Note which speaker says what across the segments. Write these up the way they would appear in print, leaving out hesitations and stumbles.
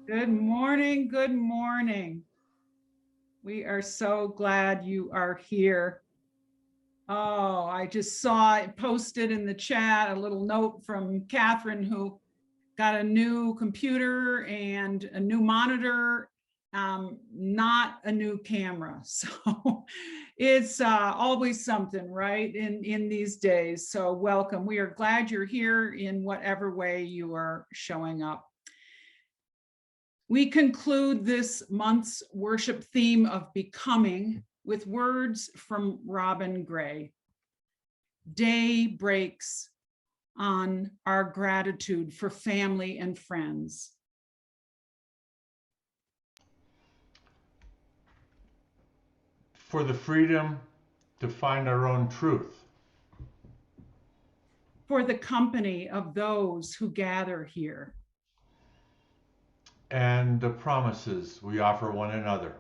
Speaker 1: Good morning. Good morning. We are so glad you are here. Oh, I just saw it posted in the chat, a little note from Catherine, who got a new computer and a new monitor, not a new camera. So it's always something, right, in these days. So welcome. We are glad you're here in whatever way you are showing up. We conclude this month's worship theme of becoming with words from Robin Gray. Day breaks on our gratitude for family and friends.
Speaker 2: For the freedom to find our own truth.
Speaker 1: For the company of those who gather here.
Speaker 2: And the promises we offer one another.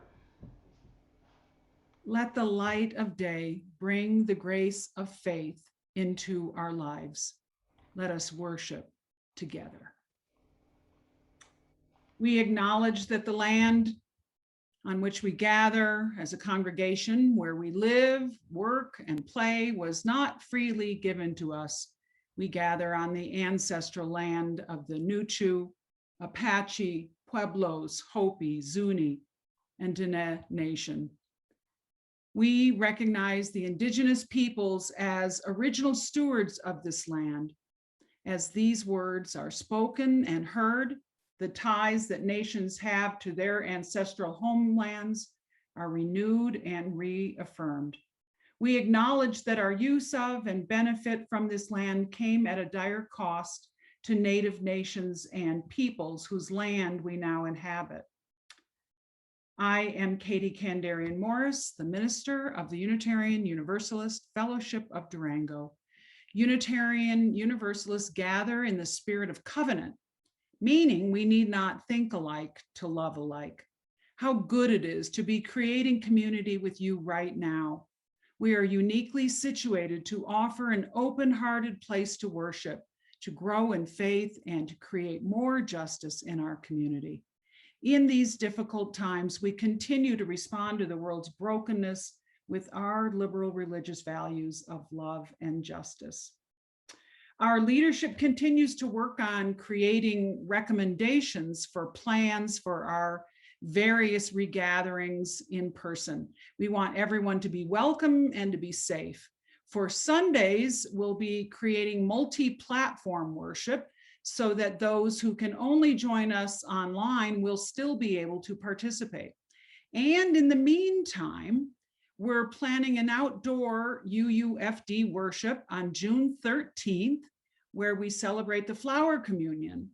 Speaker 1: Let the light of day bring the grace of faith into our lives. Let us worship together. We acknowledge that the land on which we gather as a congregation, where we live, work, and play, was not freely given to us. We gather on the ancestral land of the Nuchu, Apache, Pueblos, Hopi, Zuni, and Diné Nation. We recognize the indigenous peoples as original stewards of this land. As these words are spoken and heard, the ties that nations have to their ancestral homelands are renewed and reaffirmed. We acknowledge that our use of and benefit from this land came at a dire cost to Native nations and peoples whose land we now inhabit. I am Katie Kandarian Morris, the minister of the Unitarian Universalist Fellowship of Durango. Unitarian Universalists gather in the spirit of covenant, meaning we need not think alike to love alike. How good it is to be creating community with you right now. We are uniquely situated to offer an open-hearted place to worship, to grow in faith, and to create more justice in our community. In these difficult times, we continue to respond to the world's brokenness with our liberal religious values of love and justice. Our leadership continues to work on creating recommendations for plans for our various regatherings in person. We want everyone to be welcome and to be safe. For Sundays, we'll be creating multi-platform worship so that those who can only join us online will still be able to participate. And in the meantime, we're planning an outdoor UUFD worship on June 13th, where we celebrate the flower communion,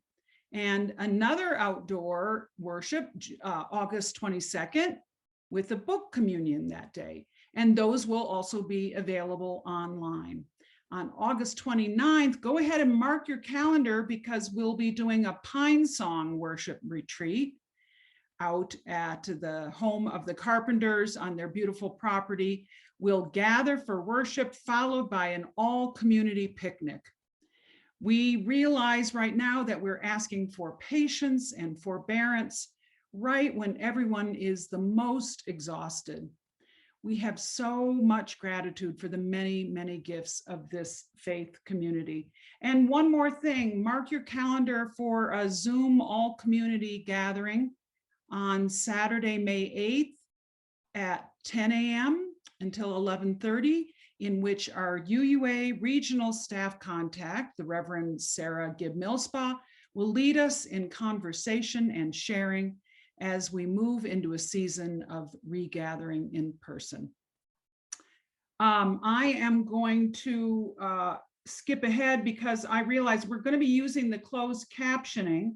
Speaker 1: and another outdoor worship, August 22nd, with a book communion that day. And those will also be available online. On August 29th, go ahead and mark your calendar, because we'll be doing a Pine Song worship retreat out at the home of the Carpenters on their beautiful property. We'll gather for worship, followed by an all-community picnic. We realize right now that we're asking for patience and forbearance right when everyone is the most exhausted. We have so much gratitude for the many, many gifts of this faith community. And one more thing, mark your calendar for a Zoom all community gathering on Saturday, May 8th at 10 a.m. until 11:30, in which our UUA regional staff contact, the Reverend Sarah Gibb-Millspaugh, will lead us in conversation and sharing as we move into a season of regathering in person. I am going to skip ahead because I realize we're going to be using the closed captioning,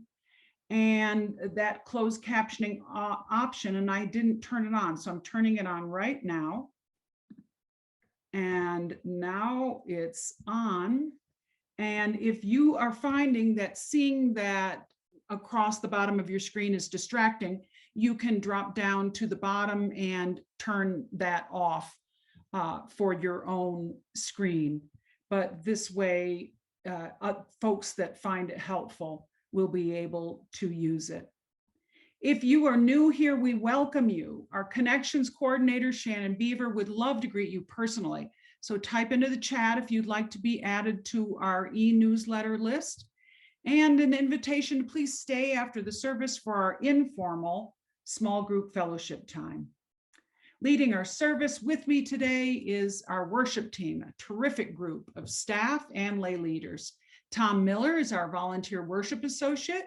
Speaker 1: and that closed captioning option, and I didn't turn it on, so I'm turning it on right now. And now it's on. And if you are finding that seeing that across the bottom of your screen is distracting, you can drop down to the bottom and turn that off for your own screen. But this way, folks that find it helpful will be able to use it. If you are new here, we welcome you. Our connections coordinator, Shannon Beaver, would love to greet you personally. So type into the chat if you'd like to be added to our e-newsletter list, and an invitation to please stay after the service for our informal small group fellowship time. Leading our service with me today is our worship team, a terrific group of staff and lay leaders. Tom Miller is our volunteer worship associate.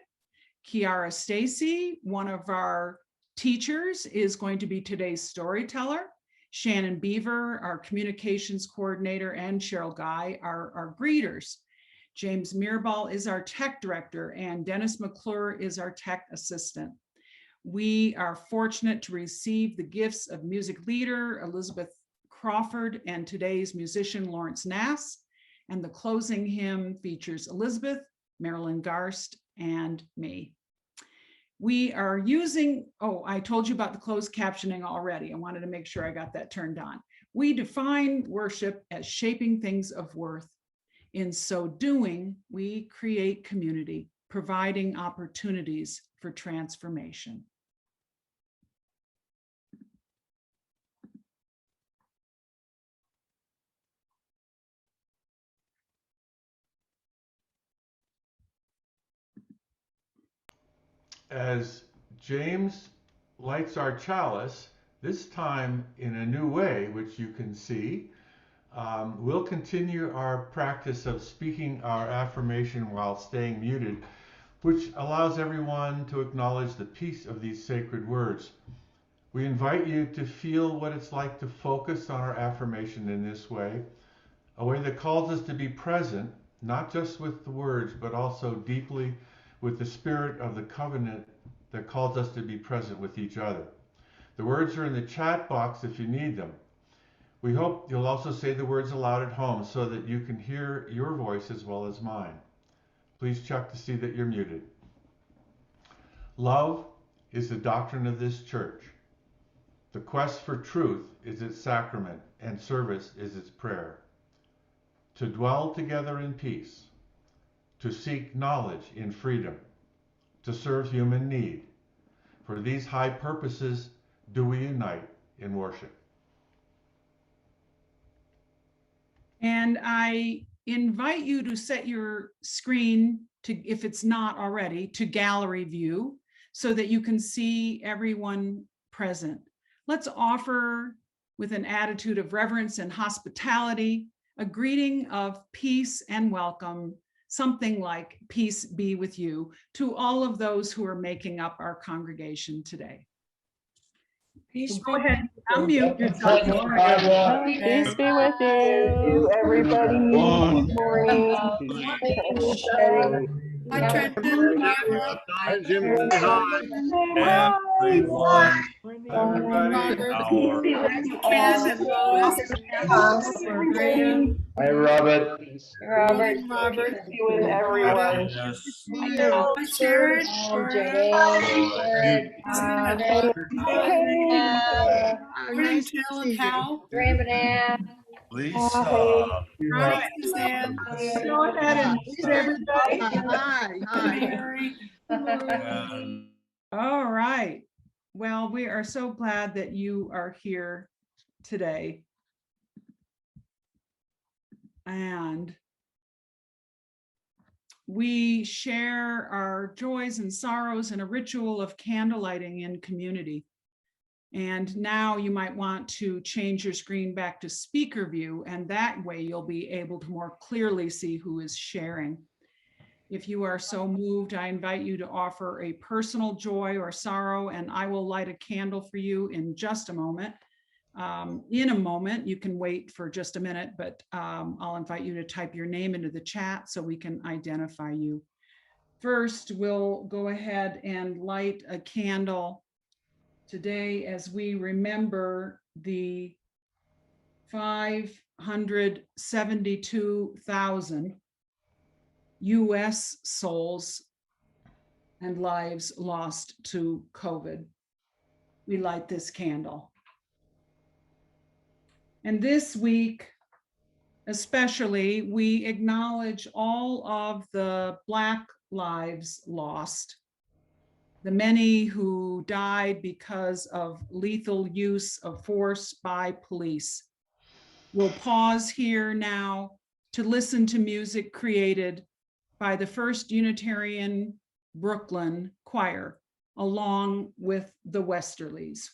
Speaker 1: Kiara Stacy, one of our teachers, is going to be today's storyteller. Shannon Beaver, our communications coordinator, and Cheryl Guy, our greeters. James Mirabal is our tech director, and Dennis McClure is our tech assistant. We are fortunate to receive the gifts of music leader Elizabeth Crawford and today's musician Lawrence Nass. And the closing hymn features Elizabeth, Marilyn Garst, and me. We are using, I told you about the closed captioning already. I wanted to make sure I got that turned on. We define worship as shaping things of worth. In so doing, we create community, providing opportunities for transformation.
Speaker 2: As James lights our chalice, this time in a new way, which you can see, we'll continue our practice of speaking our affirmation while staying muted, which allows everyone to acknowledge the peace of these sacred words. We invite you to feel what it's like to focus on our affirmation in this way, a way that calls us to be present, not just with the words, but also deeply with the spirit of the covenant that calls us to be present with each other. The words are in the chat box if you need them. We hope you'll also say the words aloud at home so that you can hear your voice as well as mine. Please check to see that you're muted. Love is the doctrine of this church. The quest for truth is its sacrament, and service is its prayer. To dwell together in peace, to seek knowledge in freedom, to serve human need. For these high purposes do we unite in worship.
Speaker 1: And I invite you to set your screen to, if it's not already, to gallery view so that you can see everyone present. Let's offer, with an attitude of reverence and hospitality, a greeting of peace and welcome, something like peace be with you, to all of those who are making up our congregation today.
Speaker 3: Peace
Speaker 1: Go ahead, unmute yourself.
Speaker 4: Peace be with you, everybody. Good morning.
Speaker 3: Hi, Trenton.
Speaker 5: Hi, Jimmy. Hi.
Speaker 4: Everyone.
Speaker 3: Robert. Ken and Lois.
Speaker 5: Hi, Robert.
Speaker 4: Robert.
Speaker 3: Robert.
Speaker 4: Peace be with everyone.
Speaker 3: Hi, Sharon. Morning, Jill and Hal.
Speaker 4: Lisa.
Speaker 3: Hi, Suzanne.
Speaker 1: Go ahead and greet everybody.
Speaker 3: Mary.
Speaker 1: All right. Well, we are so glad that you are here today. And we share our joys and sorrows in a ritual of candlelighting in community. And now you might want to change your screen back to speaker view, and that way you'll be able to more clearly see who is sharing. If you are so moved, I invite you to offer a personal joy or sorrow, and I will light a candle for you in just a moment. You can wait for just a minute, but I'll invite you to type your name into the chat so we can identify you. First, we'll go ahead and light a candle today as we remember the 572,000 US souls and lives lost to COVID. We light this candle. And this week, especially, we acknowledge all of the Black lives lost the many who died because of lethal use of force by police. We'll pause here now to listen to music created by the First Unitarian Brooklyn Choir, along with the Westerlies.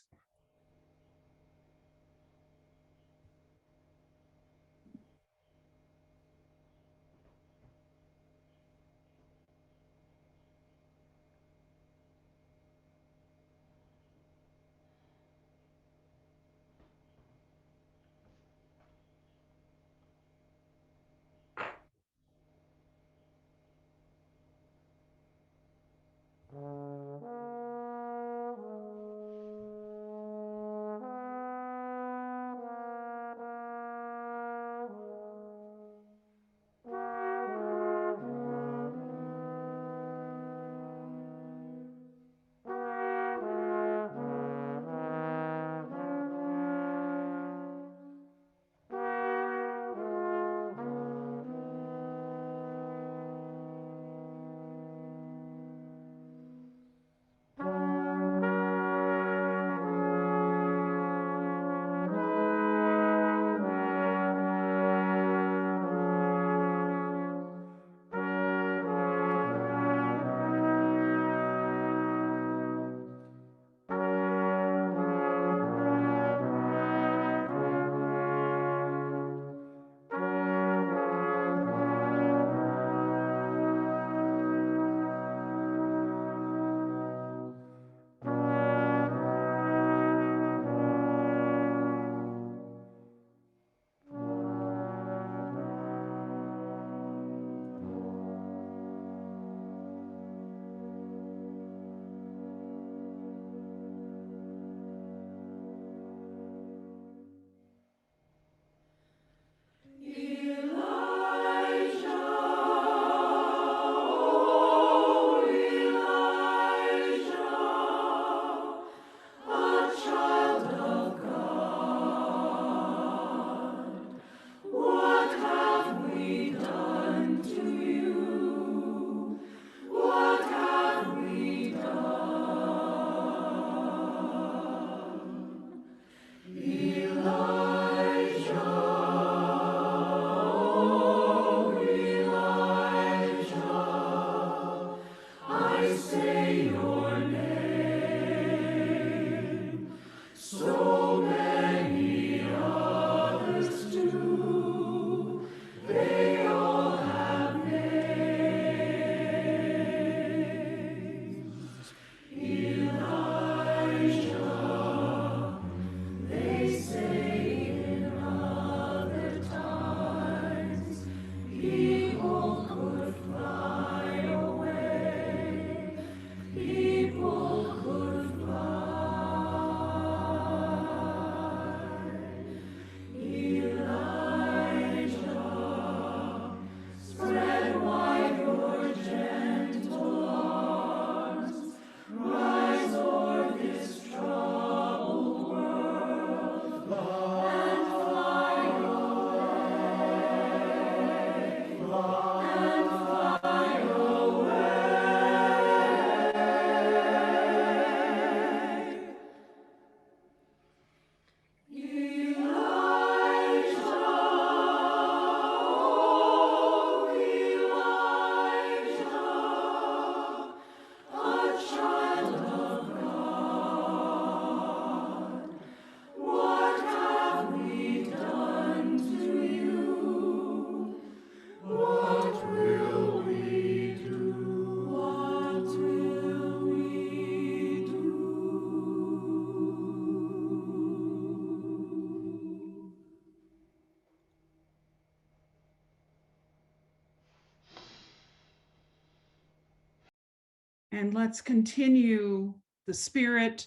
Speaker 1: And let's continue the spirit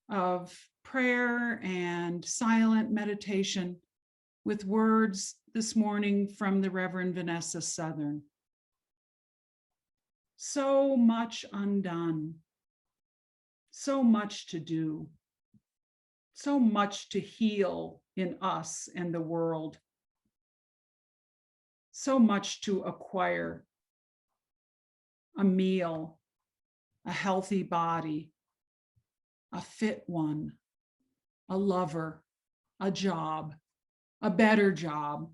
Speaker 1: of prayer and silent meditation with words this morning from the Reverend Vanessa Southern. So much undone, so much to do, so much to heal in us and the world, so much to acquire: a meal, a healthy body, a fit one, a lover, a job, a better job.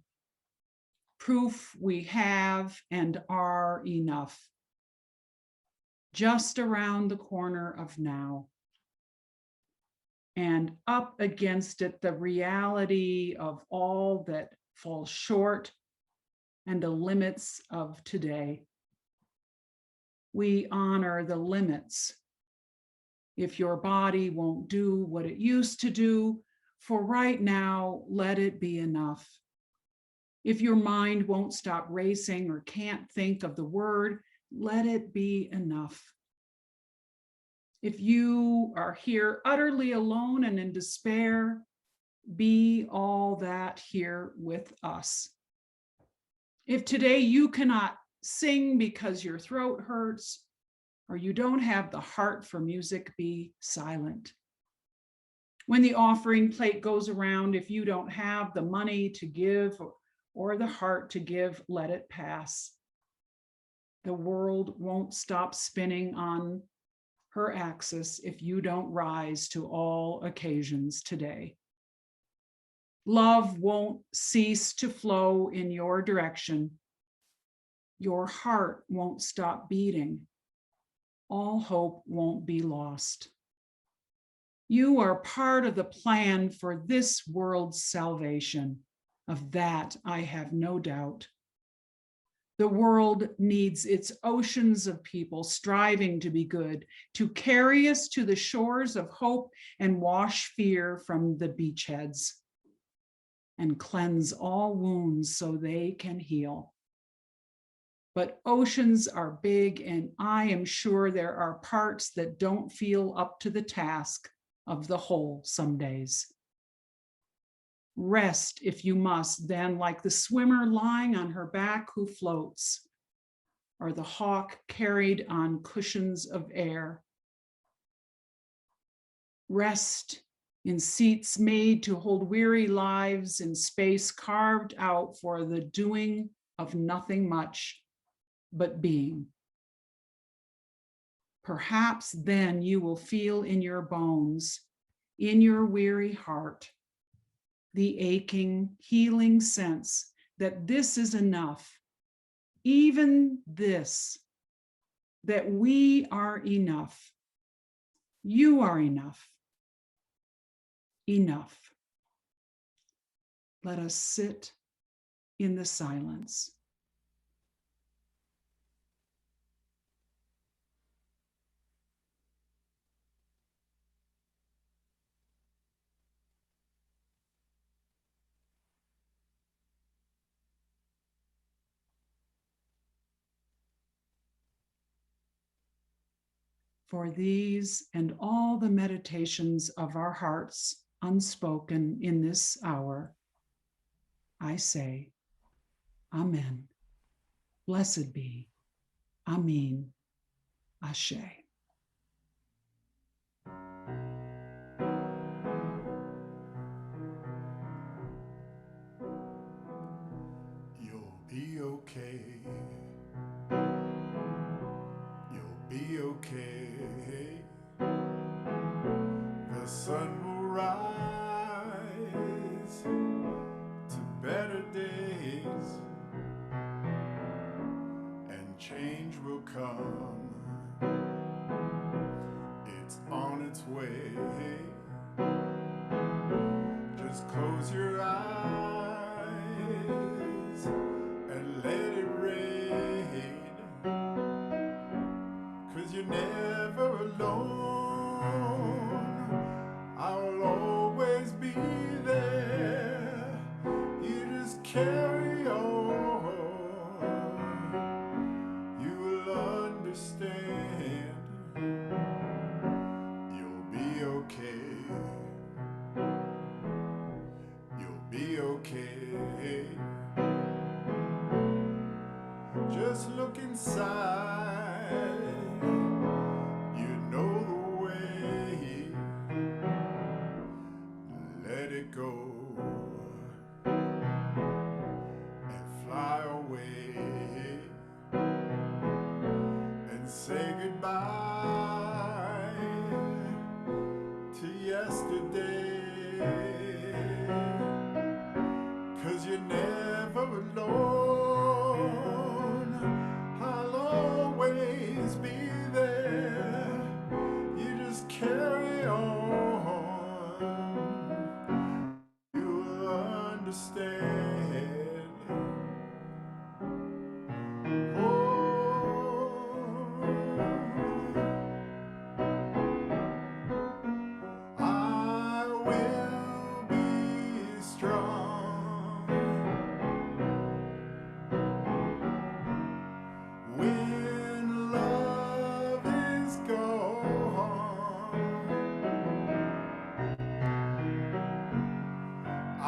Speaker 1: Proof we have and are enough. Just around the corner of now. And up against it, the reality of all that falls short and the limits of today. We honor the limits. If your body won't do what it used to do, for right now, let it be enough. If your mind won't stop racing or can't think of the word, let it be enough. If you are here utterly alone and in despair, be all that here with us. If today you cannot sing because your throat hurts, or you don't have the heart for music, be silent. When the offering plate goes around, if you don't have the money to give or the heart to give, let it pass. The world won't stop spinning on her axis if you don't rise to all occasions today. Love won't cease to flow in your direction. Your heart won't stop beating. All hope won't be lost. You are part of the plan for this world's salvation. Of that, I have no doubt. The world needs its oceans of people striving to be good, to carry us to the shores of hope and wash fear from the beachheads and cleanse all wounds so they can heal. But oceans are big, and I am sure there are parts that don't feel up to the task of the whole some days. Rest if you must, then, like the swimmer lying on her back who floats, or the hawk carried on cushions of air. Rest in seats made to hold weary lives in space carved out for the doing of nothing much but being. Perhaps then you will feel in your bones, in your weary heart, the aching, healing sense that this is enough, even this, that we are enough. You are enough. Enough. Let us sit in the silence. For these and all the meditations of our hearts unspoken in this hour, I say, Amen. Blessed be. Amen. Ashe.
Speaker 6: You'll be okay. You'll be okay. The sun will rise to better days, and change will come. It's on its way. Just close your eyes and let it rain, 'cause you're never alone. I'll always be there. You just carry on. You will understand. You'll be okay. You'll be okay. Just look inside. You know the way. Let it go.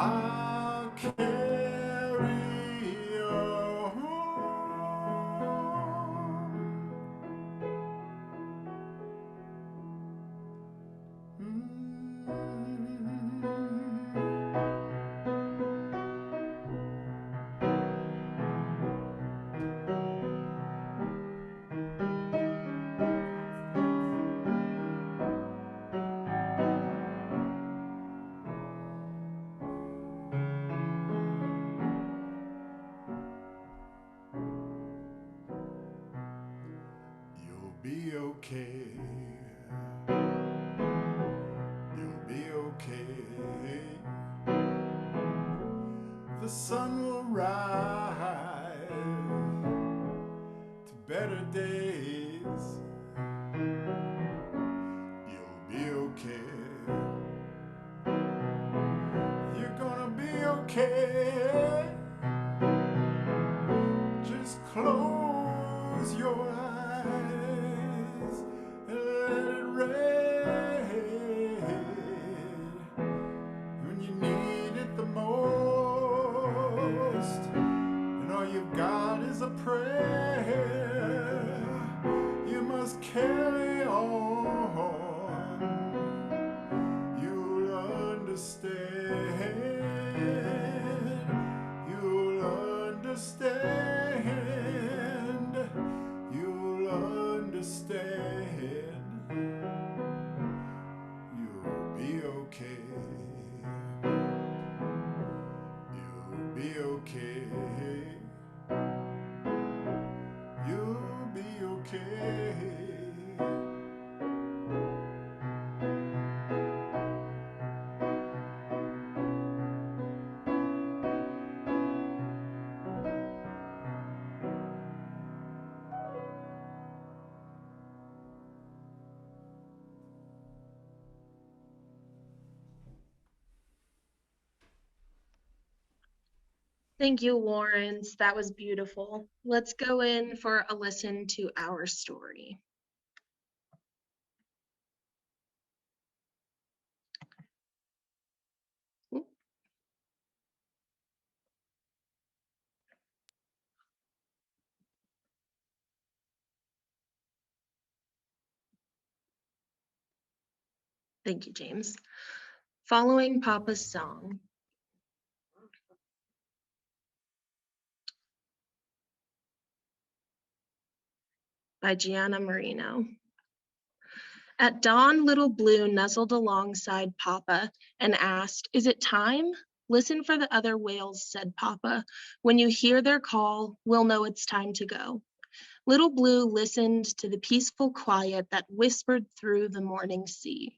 Speaker 6: I'll carry you You'll be okay. You'll be okay. The sun will rise to better days. You'll be okay. You're gonna be okay. Just close your eyes and let it rain when you need it the most. And all you've got is a prayer. You must carry on. You'll understand. You'll understand. You'll understand. You'll be okay. You'll be okay. You'll be okay.
Speaker 7: Thank you, Lawrence. That was beautiful. Let's go in for a listen to our story. Thank you, James. Following Papa's Song. By Gianna Marino. At dawn, Little Blue nuzzled alongside Papa and asked, "Is it time?" "Listen for the other whales," said Papa. "When you hear their call, we'll know it's time to go." Little Blue listened to the peaceful quiet that whispered through the morning sea.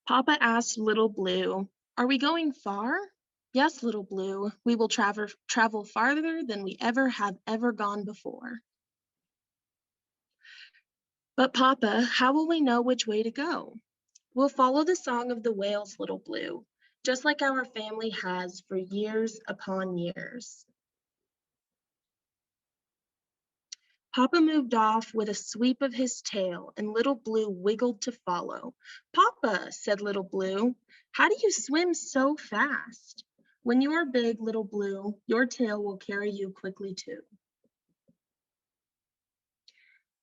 Speaker 7: Papa asked Little Blue, "Are we going far?" "Yes, Little Blue, we will travel farther than we have ever gone before." "But Papa, how will we know which way to go?" "We'll follow the song of the whales, Little Blue, just like our family has for years upon years." Papa moved off with a sweep of his tail, and Little Blue wiggled to follow. "Papa," said Little Blue, "how do you swim so fast?" "When you are big, Little Blue, your tail will carry you quickly too."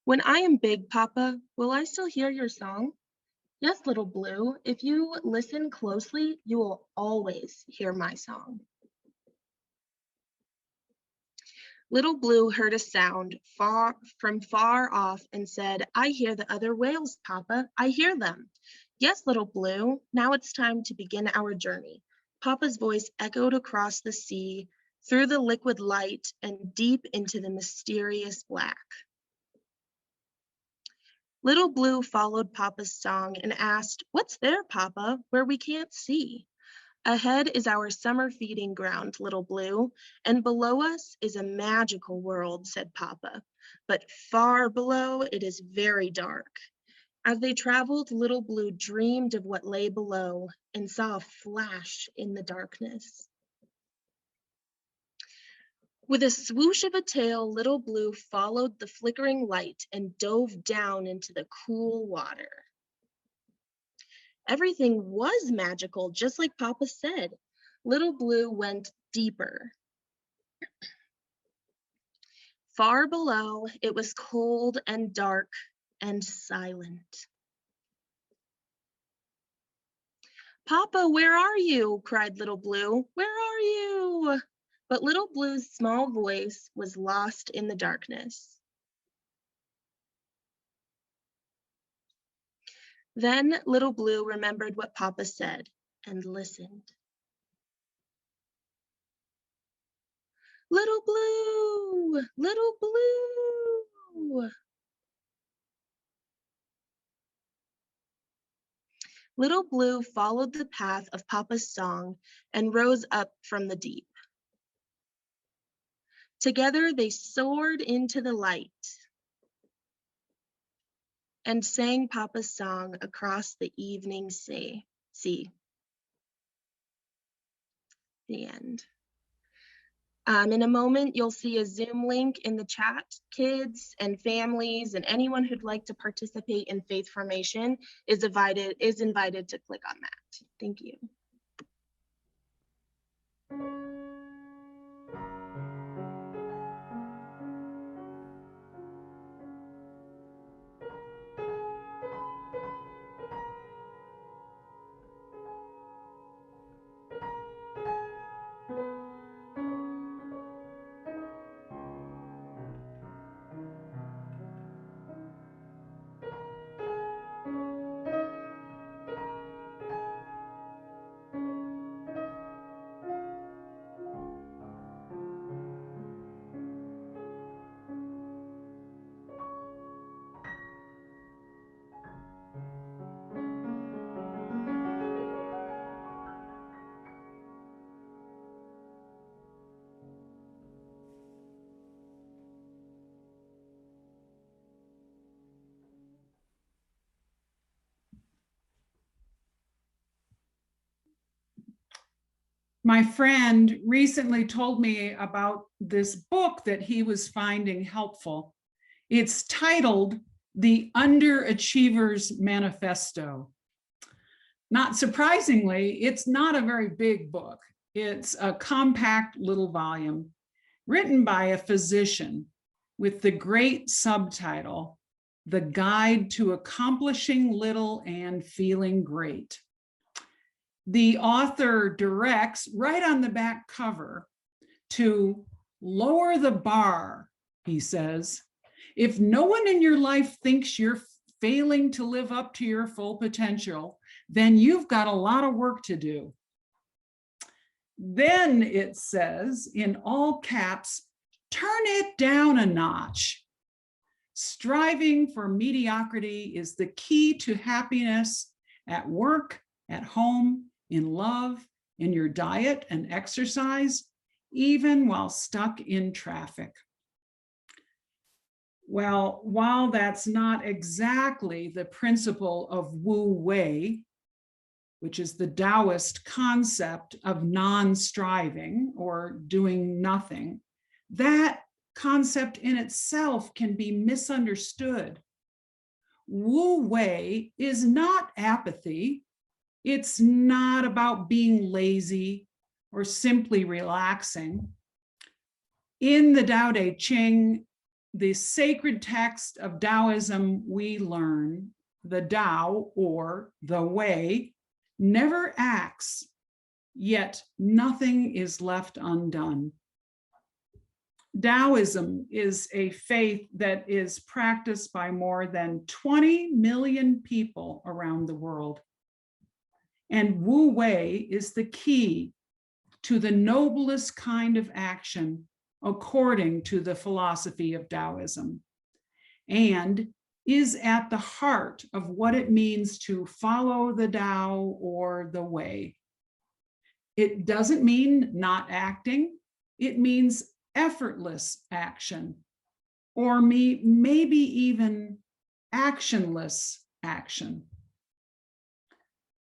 Speaker 7: "When I am big, Papa, will I still hear your song?" "Yes, Little Blue, if you listen closely, you will always hear my song." Little Blue heard a sound far off and said, "I hear the other whales, Papa. I hear them." "Yes, Little Blue, now it's time to begin our journey." Papa's voice echoed across the sea, through the liquid light, and deep into the mysterious black. Little Blue followed Papa's song and asked, "What's there, Papa, where we can't see?" "Ahead is our summer feeding ground, Little Blue, and below us is a magical world," said Papa. "But far below it is very dark." As they traveled, Little Blue dreamed of what lay below and saw a flash in the darkness. With a swoosh of a tail, Little Blue followed the flickering light and dove down into the cool water. Everything was magical, just like Papa said. Little Blue went deeper. Far below, it was cold and dark and silent. Papa, where are you? Cried Little Blue. Where are you? But Little Blue's small voice was lost in the darkness. Then Little Blue remembered what Papa said and listened. Little Blue, Little Blue. Little Blue followed the path of Papa's song and rose up from the deep. Together they soared into the light and sang Papa's song across the evening sea. The end. In a moment, you'll see a Zoom link in the chat. Kids and families and anyone who'd like to participate in faith formation is invited to click on that. Thank you.
Speaker 1: My friend recently told me about this book that he was finding helpful. It's titled The Underachiever's Manifesto. Not surprisingly, it's not a very big book. It's a compact little volume written by a physician with the great subtitle, The Guide to Accomplishing Little and Feeling Great. The author directs right on the back cover to lower the bar, he says. If no one in your life thinks you're failing to live up to your full potential, then you've got a lot of work to do. Then it says in all caps, turn it down a notch. Striving for mediocrity is the key to happiness at work, at home, in love, in your diet and exercise, even while stuck in traffic. Well, while that's not exactly the principle of Wu Wei, which is the Taoist concept of non-striving or doing nothing, that concept in itself can be misunderstood. Wu Wei is not apathy. It's not about being lazy or simply relaxing. In the Tao Te Ching, the sacred text of Taoism, we learn the Tao, or the way, never acts, yet nothing is left undone. Taoism is a faith that is practiced by more than 20 million people around the world. And Wu Wei is the key to the noblest kind of action according to the philosophy of Taoism, and is at the heart of what it means to follow the Tao or the way. It doesn't mean not acting, it means effortless action, or maybe even actionless action.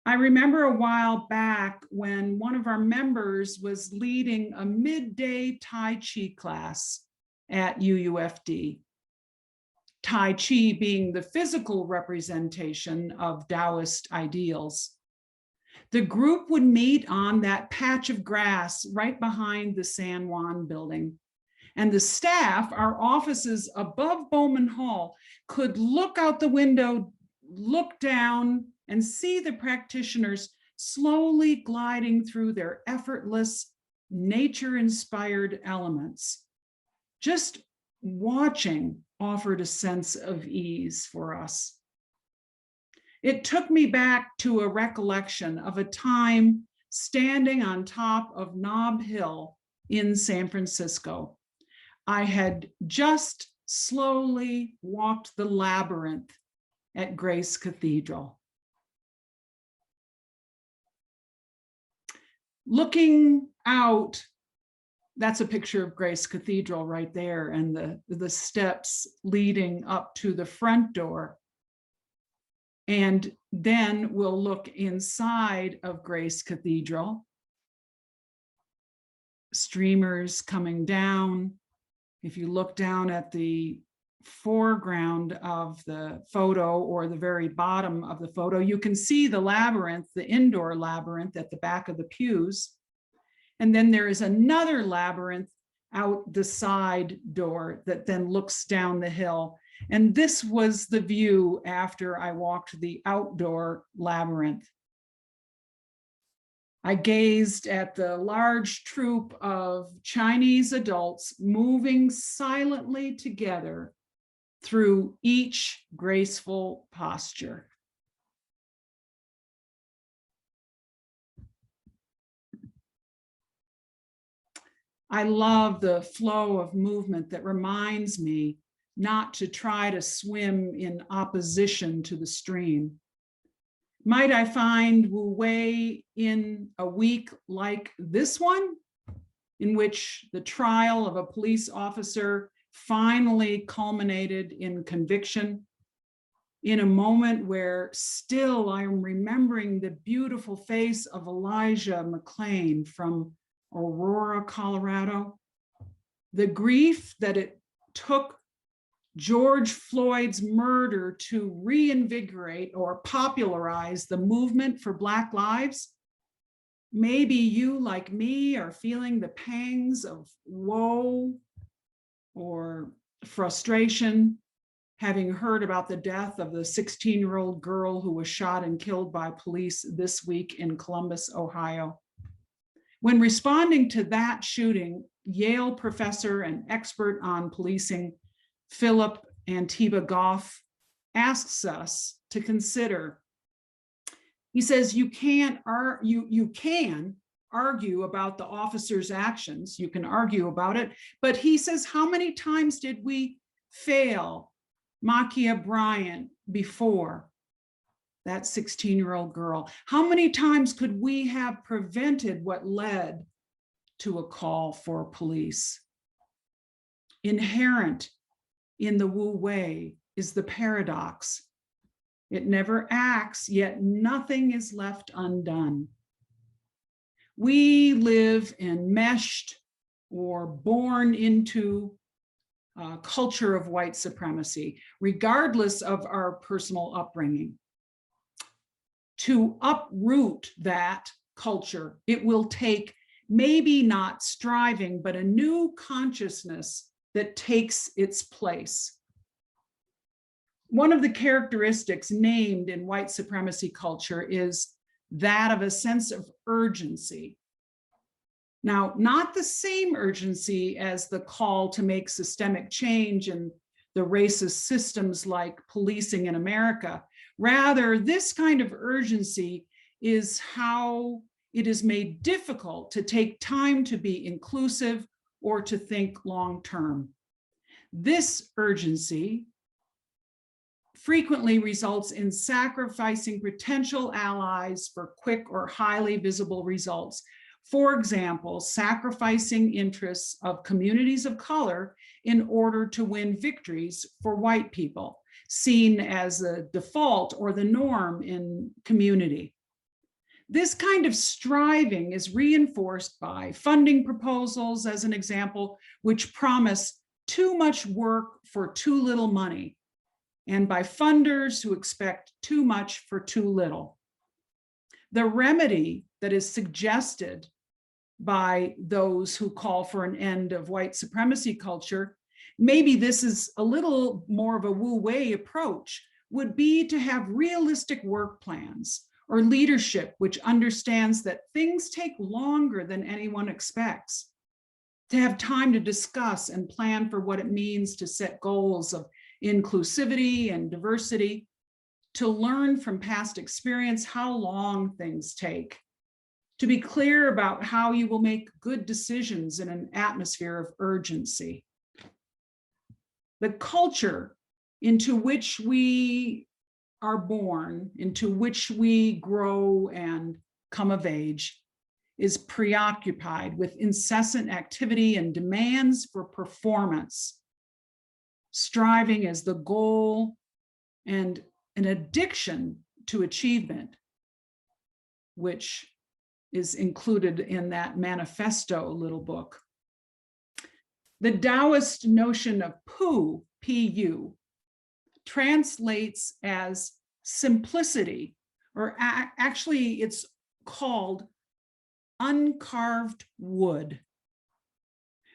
Speaker 1: I remember a while back when one of our members was leading a midday Tai Chi class at UUFD. Tai Chi being the physical representation of Taoist ideals. The group would meet on that patch of grass right behind the San Juan building. And the staff, our offices above Bowman Hall, could look out the window, look down, and see the practitioners slowly gliding through their effortless, nature-inspired elements. Just watching offered a sense of ease for us. It took me back to a recollection of a time standing on top of Nob Hill in San Francisco. I had just slowly walked the labyrinth at Grace Cathedral. Looking out, that's a picture of Grace Cathedral right there, and the steps leading up to the front door. And then we'll look inside of Grace Cathedral. Streamers coming down. If you look down at the foreground of the photo or the very bottom of the photo, you can see the labyrinth, the indoor labyrinth at the back of the pews. And then there is another labyrinth out the side door that then looks down the hill. And this was the view after I walked the outdoor labyrinth. I gazed at the large troop of Chinese adults moving silently together through each graceful posture. I love the flow of movement that reminds me not to try to swim in opposition to the stream. Might I find Wu Wei in a week like this one, in which the trial of a police officer finally culminated in conviction, in a moment where still I'm remembering the beautiful face of Elijah McClain from Aurora, Colorado, the grief that it took George Floyd's murder to reinvigorate or popularize the movement for Black lives. Maybe you, like me, are feeling the pangs of woe or frustration, having heard about the death of the 16-year-old girl who was shot and killed by police this week in Columbus, Ohio. When responding to that shooting, Yale professor and expert on policing, Philip Antiba Goff, asks us to consider. He says, you can argue about the officer's actions, you can argue about it, but he says, how many times did we fail Makia Bryant before? That 16-year-old girl. How many times could we have prevented what led to a call for police? Inherent in the Wu Wei is the paradox. It never acts, yet nothing is left undone. We live enmeshed or born into a culture of white supremacy, regardless of our personal upbringing. To uproot that culture, it will take maybe not striving, but a new consciousness that takes its place. One of the characteristics named in white supremacy culture is that of a sense of urgency. Now, not the same urgency as the call to make systemic change in the racist systems like policing in America. Rather, this kind of urgency is how it is made difficult to take time to be inclusive or to think long-term. This urgency frequently results in sacrificing potential allies for quick or highly visible results. For example, sacrificing interests of communities of color in order to win victories for white people, seen as a default or the norm in community. This kind of striving is reinforced by funding proposals, as an example, which promise too much work for too little money, and by funders who expect too much for too little. The remedy that is suggested by those who call for an end of white supremacy culture, maybe this is a little more of a Wu Wei approach, would be to have realistic work plans or leadership which understands that things take longer than anyone expects, to have time to discuss and plan for what it means to set goals of inclusivity and diversity, to learn from past experience how long things take, to be clear about how you will make good decisions in an atmosphere of urgency. The culture into which we are born, into which we grow and come of age, is preoccupied with incessant activity and demands for performance, striving as the goal and an addiction to achievement, which is included in that Manifesto little book. The Taoist notion of Pu, P-U, translates as simplicity, or actually it's called uncarved wood.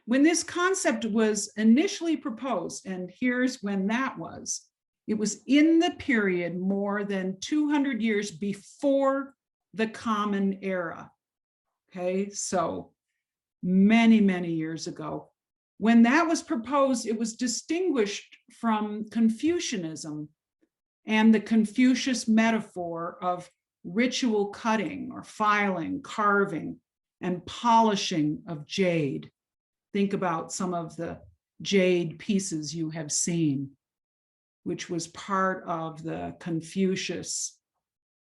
Speaker 1: When this concept was initially proposed, and here's when that was, it was in the period more than 200 years before the Common Era. Okay, so many, many years ago. When that was proposed, it was distinguished from Confucianism and the Confucius metaphor of ritual cutting or filing, carving, and polishing of jade. Think about some of the jade pieces you have seen, which was part of the Confucius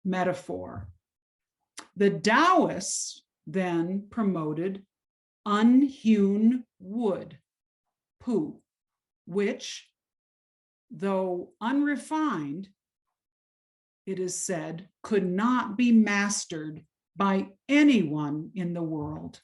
Speaker 1: metaphor. The Taoists then promoted unhewn wood, Pu, which, though unrefined, it is said, could not be mastered by anyone in the world.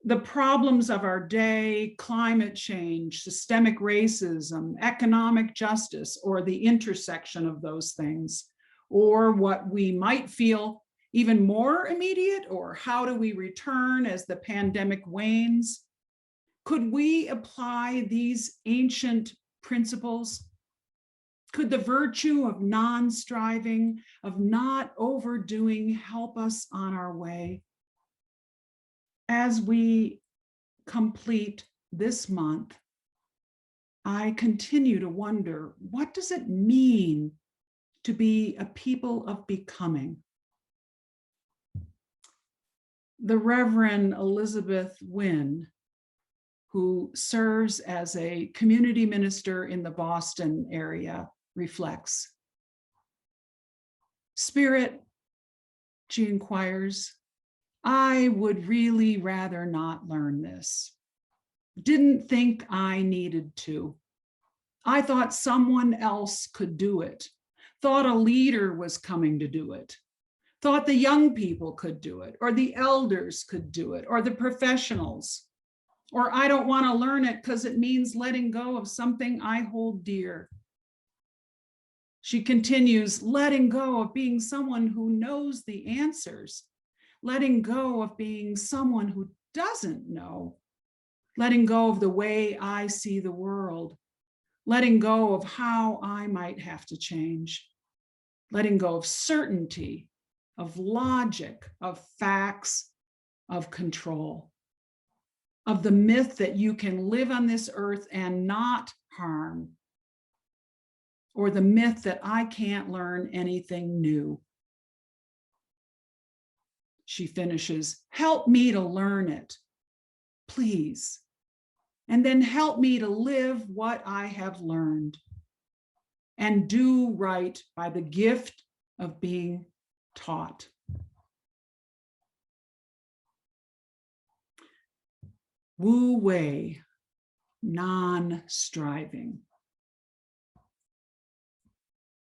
Speaker 1: The problems of our day, climate change, systemic racism, economic justice, or the intersection of those things, or what we might feel even more immediate, or how do we return as the pandemic wanes? Could we apply these ancient principles? Could the virtue of non-striving, of not overdoing, help us on our way? As we complete this month, I continue to wonder, what does it mean to be a people of becoming? The Reverend Elizabeth Wynn, who serves as a community minister in the Boston area, reflects. Spirit, she inquires, I would really rather not learn this. Didn't think I needed to. I thought someone else could do it. Thought a leader was coming to do it. Thought the young people could do it, or the elders could do it, or the professionals. Or I don't want to learn it because it means letting go of something I hold dear. She continues, letting go of being someone who knows the answers, letting go of being someone who doesn't know, letting go of the way I see the world, letting go of how I might have to change, letting go of certainty, of logic, of facts, of control, of the myth that you can live on this earth and not harm, or the myth that I can't learn anything new. She finishes, help me to learn it, please. And then help me to live what I have learned and do right by the gift of being taught. Wu Wei, non-striving.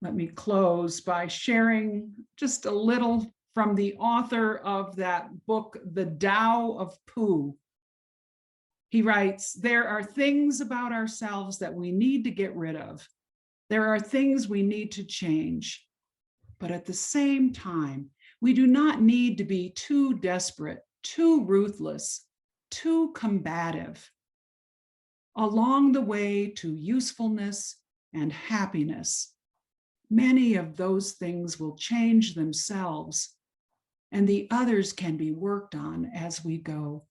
Speaker 1: Let me close by sharing just a little from the author of that book, The Tao of Pu. He writes, there are things about ourselves that we need to get rid of. There are things we need to change. But at the same time, we do not need to be too desperate, too ruthless, too combative. Along the way to usefulness and happiness, many of those things will change themselves, and the others can be worked on as we go.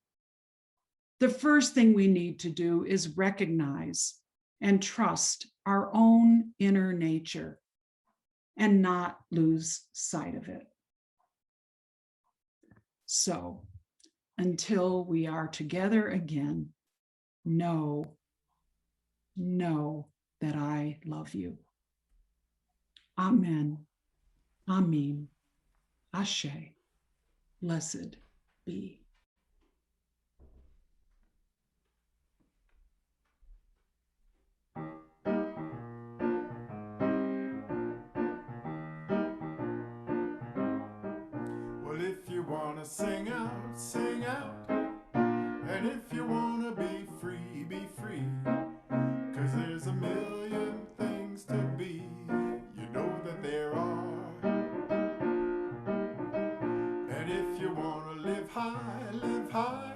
Speaker 1: The first thing we need to do is recognize and trust our own inner nature and not lose sight of it. So, until we are together again, know that I love you. Amen. Amen. Ashe. Blessed be.
Speaker 6: Well, if you wanna sing out, sing out. And if you wanna be free, be free. 'Cause there's a million things to be. You know that there are. And if you wanna live high, live high.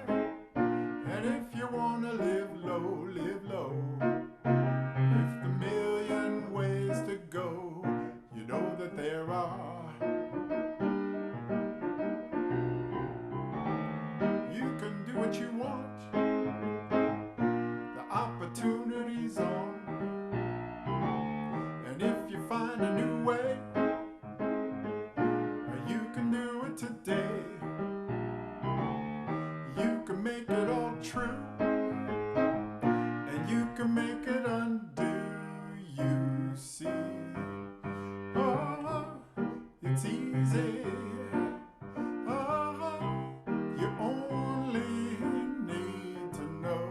Speaker 6: And if you wanna live low, live low. If the million ways to go, you know that there are. You can do what you want. The opportunity's on. And if you find a new way, you can do it today. You can make it all true. And you can make it undo, you see. Oh, it's easy. Oh, you only need to know.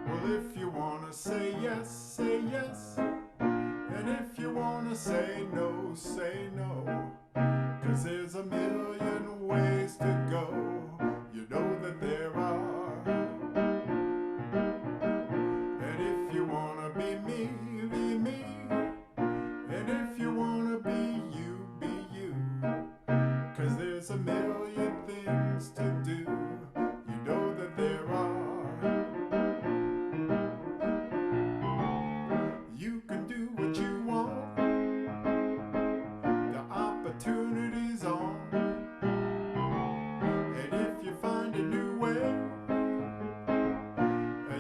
Speaker 6: Well, if you wanna say yes, say yes. And if you wanna say no, say no. 'Cause there's a million ways to go. You know that there are. And if you wanna be me, be me. And if you wanna be you, be you. 'Cause there's a million things to do. You know that there are. You can do what you want. The opportunity's on. And if you find a new way,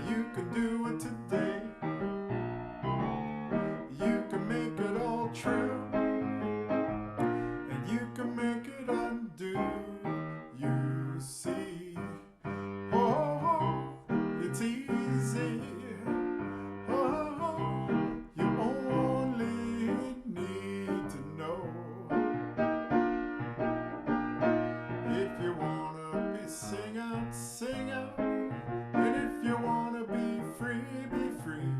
Speaker 6: you can do it today. You can make it all true. And you can make it undo, you see. Oh, it's easy. Oh, you only need to know. If you wanna be sing out, sing out. And if you wanna be free, be free.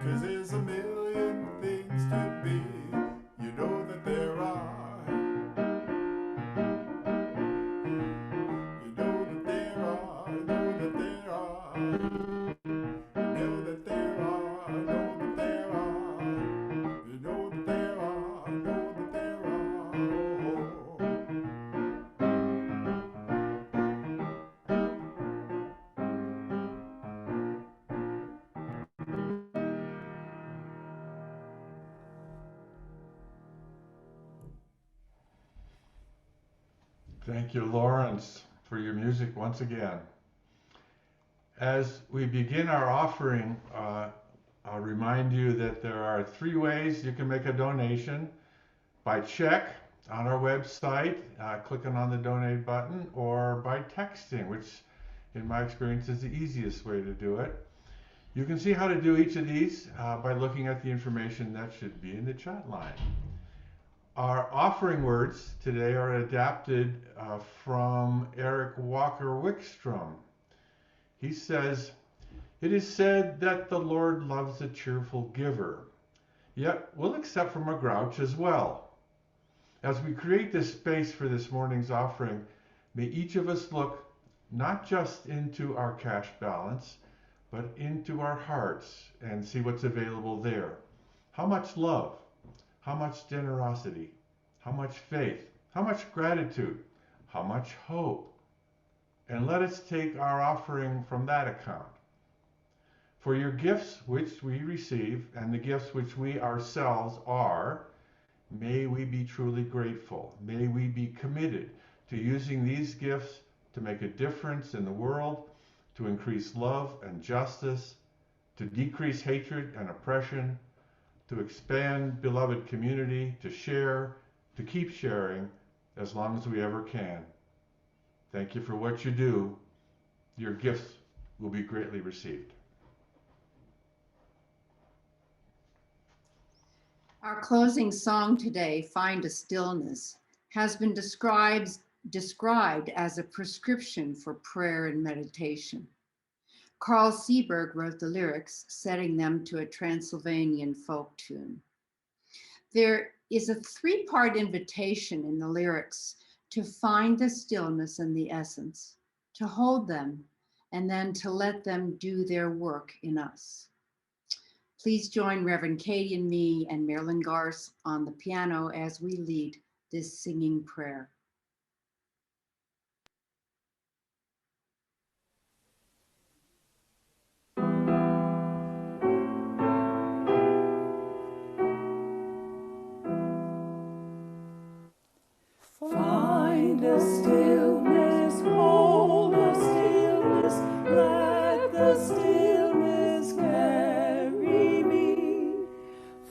Speaker 6: 'Cause there's a million things to be. You know that there are. You know that there are. Know that there are. Know that there are. Know that there are. You know that there are. Know that there are.
Speaker 2: Thank you, Lawrence, for your music once again. As we begin our offering, I'll remind you that there are 3 ways you can make a donation: by check on our website, clicking on the donate button, or by texting, which in my experience is the easiest way to do it. You can see how to do each of these by looking at the information that should be in the chat line. Our offering words today are adapted from Eric Walker Wickstrom. He says, "It is said that the Lord loves a cheerful giver, yet we'll accept from a grouch as well. As we create this space for this morning's offering, may each of us look not just into our cash balance, but into our hearts and see what's available there. How much love? How much generosity? How much faith? How much gratitude? How much hope? And let us take our offering from that account. For your gifts which we receive and the gifts which we ourselves are, may we be truly grateful. May we be committed to using these gifts to make a difference in the world, to increase love and justice, to decrease hatred and oppression, to expand beloved community, to share, to keep sharing as long as we ever can. Thank you for what you do. Your gifts will be greatly received.
Speaker 8: Our closing song today, Find a Stillness, has been described as a prescription for prayer and meditation. Carl Seberg wrote the lyrics, setting them to a Transylvanian folk tune. There is a three-part invitation in the lyrics to find the stillness and the essence, to hold them, and then to let them do their work in us. Please join Reverend Katie and me and Marilyn Garce on the piano as we lead this singing prayer.
Speaker 9: Find a stillness, hold a stillness, let the stillness carry me.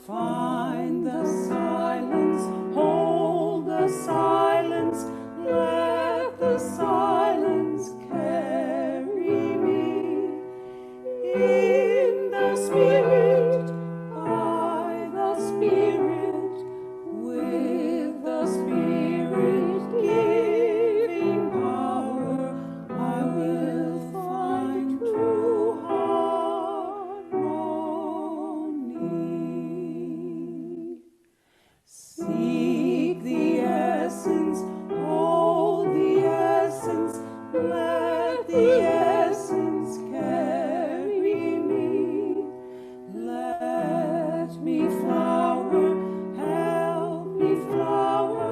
Speaker 9: Find the silence, hold the silence, let the silence carry me. In the Spirit, by the Spirit, with the Spirit giving power, I will find true harmony. Seek the essence, hold the essence, let the essence carry me. Let me flower, help me flower,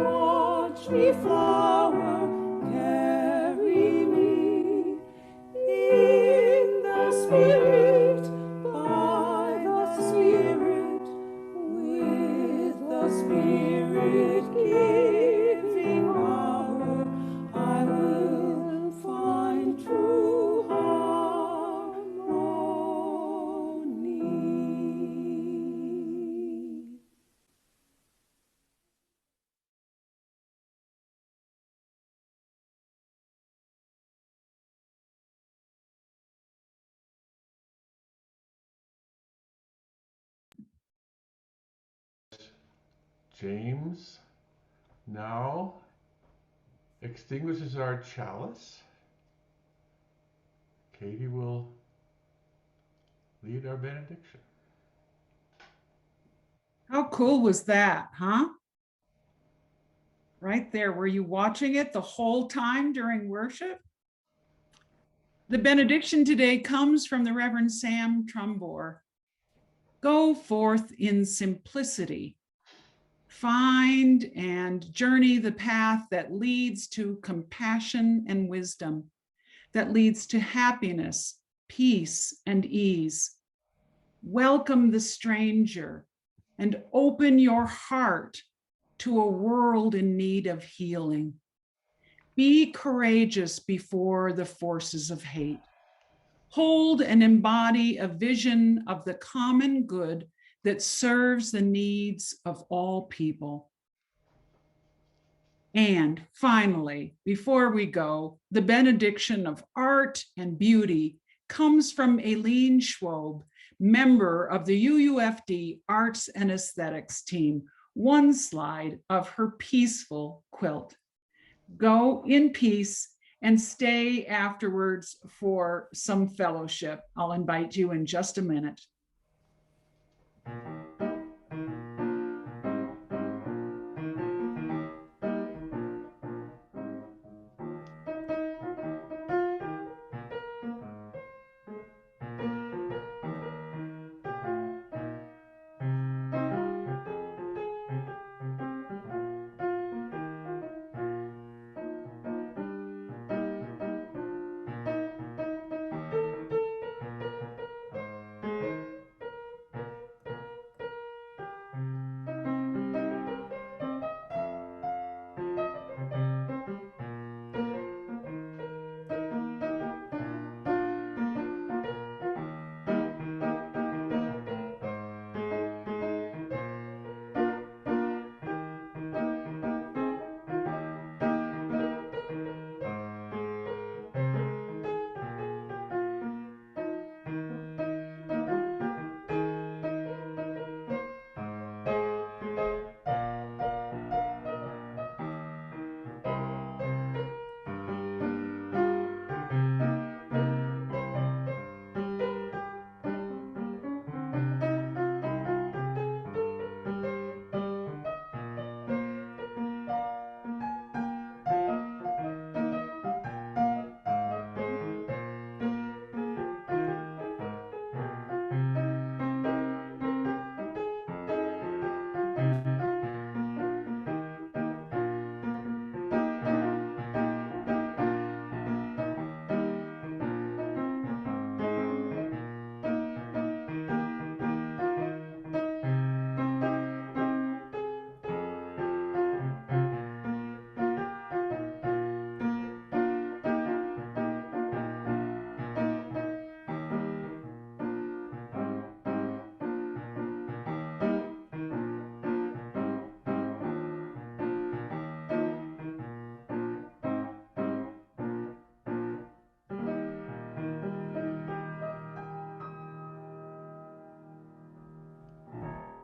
Speaker 9: watch me flower, carry me. In the Spirit, by the Spirit, with the Spirit giving power, I will find true harmony.
Speaker 2: James now extinguishes our chalice. Katie will lead our benediction.
Speaker 1: How cool was that, huh? Right there. Were you watching it the whole time during worship? The benediction today comes from the Reverend Sam Trumbore. Go forth in simplicity. Find and journey the path that leads to compassion and wisdom, that leads to happiness, peace, and ease. Welcome the stranger and open your heart to a world in need of healing. Be courageous before the forces of hate. Hold and embody a vision of the common good that serves the needs of all people. And finally, before we go, the benediction of art and beauty comes from Aileen Schwob, member of the UUFD Arts and Aesthetics team, one slide of her peaceful quilt. Go in peace and stay afterwards for some fellowship. I'll invite you in just a minute.